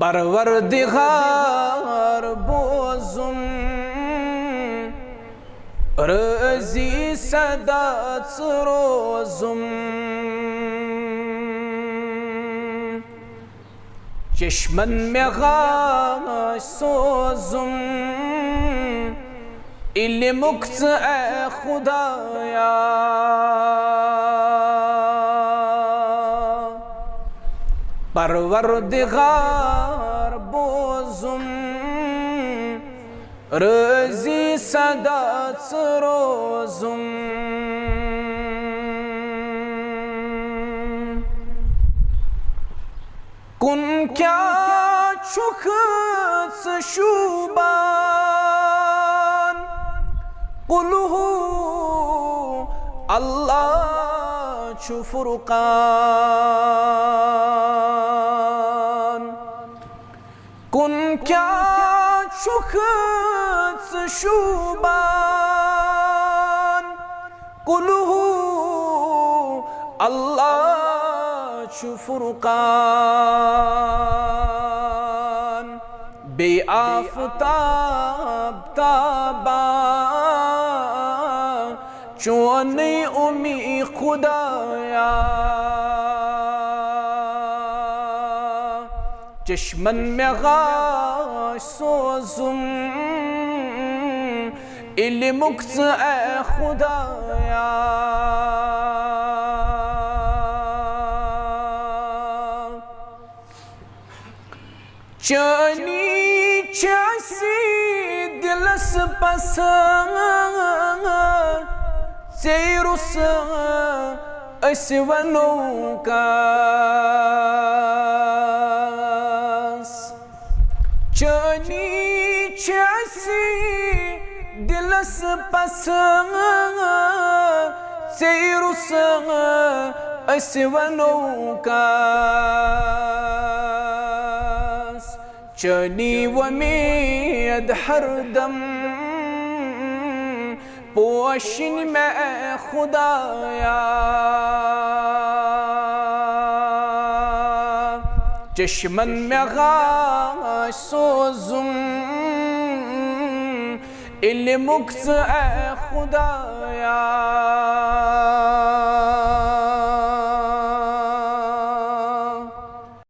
پروردگار بوزم رازی صدات روزم چشمن مغاش سوزم علمکت اے خدایا پروردگار بوزم رازی صدات روزم کن کیا چکت شوبان قلہ اللہ چو فرقان کن کیا چکت شوبان قلہ اللہ چو فرقان بے آفتاب تابان چونی امی خدایا چشمن میں غاش سوزم علمکت اے خدایا چانی چاسی دلس پسند سیرس اس ونو کاس چانی چاسی دلس پسند سیرس اس ونو کاس چانی ومید ہر دم پوشن میں خدایا چشمن میں غاش سوزم علمکت اے خدایا